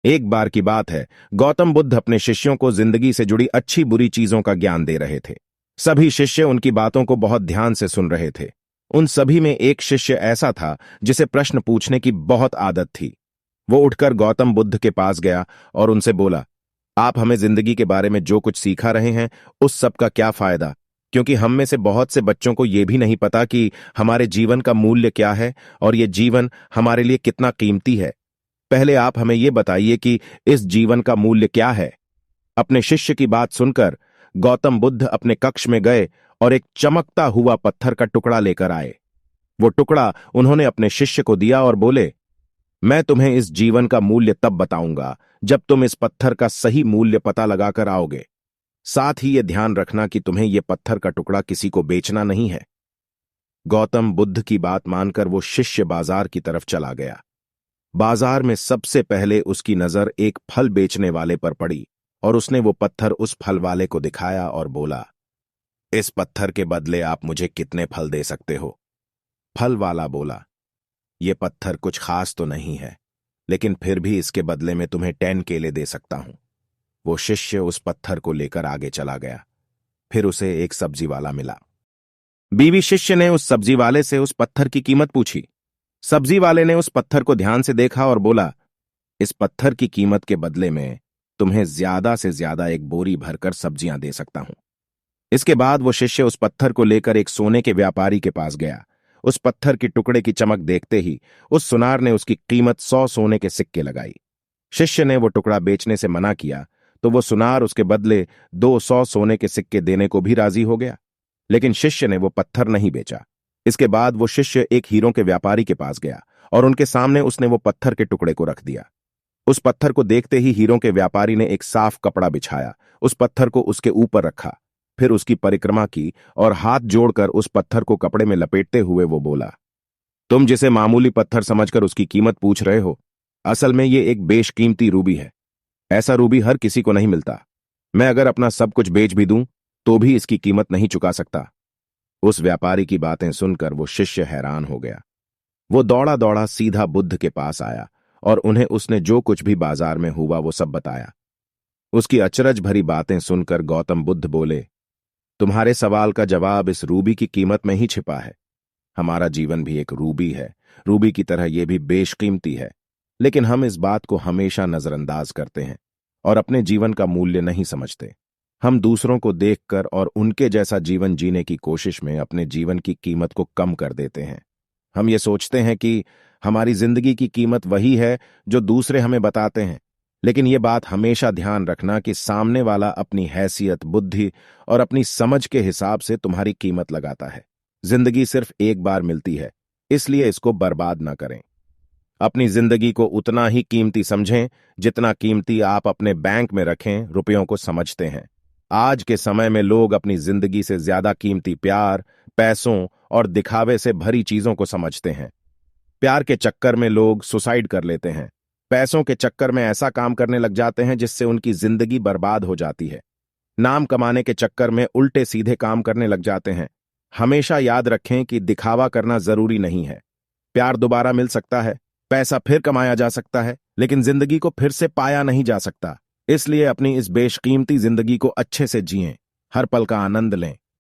एक बार की बात है, गौतम बुद्ध अपने शिष्यों को जिंदगी से जुड़ी अच्छी बुरी चीजों का ज्ञान दे रहे थे। सभी शिष्य उनकी बातों को बहुत ध्यान से सुन रहे थे। उन सभी में एक शिष्य ऐसा था जिसे प्रश्न पूछने की बहुत आदत थी। वो उठकर गौतम बुद्ध के पास गया और उनसे बोला, आप हमें जिंदगी के बारे में जो कुछ सिखा रहे हैं उस सब का क्या फायदा? क्योंकि हम में से बहुत से बच्चों को यह भी नहीं पता कि हमारे जीवन का मूल्य क्या है और यह जीवन हमारे लिए कितना कीमती है। पहले आप हमें यह बताइए कि इस जीवन का मूल्य क्या है। अपने शिष्य की बात सुनकर गौतम बुद्ध अपने कक्ष में गए और एक चमकता हुआ पत्थर का टुकड़ा लेकर आए। वो टुकड़ा उन्होंने अपने शिष्य को दिया और बोले, मैं तुम्हें इस जीवन का मूल्य तब बताऊंगा जब तुम इस पत्थर का सही मूल्य पता लगाकर आओगे। साथ ही यह ध्यान रखना कि तुम्हें यह पत्थर का टुकड़ा किसी को बेचना नहीं है। गौतम बुद्ध की बात मानकर वो शिष्य बाजार की तरफ चला गया। बाजार में सबसे पहले उसकी नजर एक फल बेचने वाले पर पड़ी और उसने वो पत्थर उस फल वाले को दिखाया और बोला, इस पत्थर के बदले आप मुझे कितने फल दे सकते हो? फल वाला बोला, ये पत्थर कुछ खास तो नहीं है, लेकिन फिर भी इसके बदले में तुम्हें 10 केले दे सकता हूं। वो शिष्य उस पत्थर को लेकर आगे चला गया। फिर उसे एक सब्जी वाला मिला। बीवी शिष्य ने उस सब्जी वाले से उस पत्थर की कीमत पूछी। सब्जी वाले ने उस पत्थर को ध्यान से देखा और बोला, इस पत्थर की कीमत के बदले में तुम्हें ज्यादा से ज्यादा एक बोरी भरकर सब्जियां दे सकता हूं। इसके बाद वो शिष्य उस पत्थर को लेकर एक सोने के व्यापारी के पास गया। उस पत्थर की टुकड़े की चमक देखते ही उस सुनार ने उसकी कीमत 100 सोने के सिक्के लगाई। शिष्य ने वो टुकड़ा बेचने से मना किया तो वो सुनार उसके बदले 200 सोने के सिक्के देने को भी राजी हो गया, लेकिन शिष्य ने वो पत्थर नहीं बेचा। इसके बाद वो शिष्य एक हीरों के व्यापारी के पास गया और उनके सामने उसने वो पत्थर के टुकड़े को रख दिया। उस पत्थर को देखते ही हीरों के व्यापारी ने एक साफ कपड़ा बिछाया, उस पत्थर को उसके ऊपर रखा, फिर उसकी परिक्रमा की और हाथ जोड़कर उस पत्थर को कपड़े में लपेटते हुए वो बोला, तुम जिसे मामूली पत्थर समझकर उसकी कीमत पूछ रहे हो, असल में ये एक बेशकीमती रूबी है। ऐसा रूबी हर किसी को नहीं मिलता। मैं अगर अपना सब कुछ बेच भी दूं तो भी इसकी कीमत नहीं चुका सकता। उस व्यापारी की बातें सुनकर वो शिष्य हैरान हो गया। वो दौड़ा दौड़ा सीधा बुद्ध के पास आया और उन्हें उसने जो कुछ भी बाजार में हुआ वो सब बताया। उसकी अचरज भरी बातें सुनकर गौतम बुद्ध बोले, तुम्हारे सवाल का जवाब इस रूबी की कीमत में ही छिपा है। हमारा जीवन भी एक रूबी है, रूबी की तरह यह भी बेशकीमती है, लेकिन हम इस बात को हमेशा नजरअंदाज करते हैं और अपने जीवन का मूल्य नहीं समझते। हम दूसरों को देखकर और उनके जैसा जीवन जीने की कोशिश में अपने जीवन की कीमत को कम कर देते हैं। हम ये सोचते हैं कि हमारी जिंदगी की कीमत वही है जो दूसरे हमें बताते हैं, लेकिन ये बात हमेशा ध्यान रखना कि सामने वाला अपनी हैसियत, बुद्धि और अपनी समझ के हिसाब से तुम्हारी कीमत लगाता है। जिंदगी सिर्फ एक बार मिलती है, इसलिए इसको बर्बाद ना करें। अपनी जिंदगी को उतना ही कीमती समझें जितना कीमती आप अपने बैंक में रखें रुपयों को समझते हैं। आज के समय में लोग अपनी जिंदगी से ज्यादा कीमती प्यार, पैसों और दिखावे से भरी चीजों को समझते हैं। प्यार के चक्कर में लोग सुसाइड कर लेते हैं। पैसों के चक्कर में ऐसा काम करने लग जाते हैं जिससे उनकी जिंदगी बर्बाद हो जाती है। नाम कमाने के चक्कर में उल्टे सीधे काम करने लग जाते हैं। हमेशा याद रखें कि दिखावा करना जरूरी नहीं है। प्यार दोबारा मिल सकता है, पैसा फिर कमाया जा सकता है, लेकिन जिंदगी को फिर से पाया नहीं जा सकता। इसलिए अपनी इस बेशकीमती जिंदगी को अच्छे से जिएं, हर पल का आनंद लें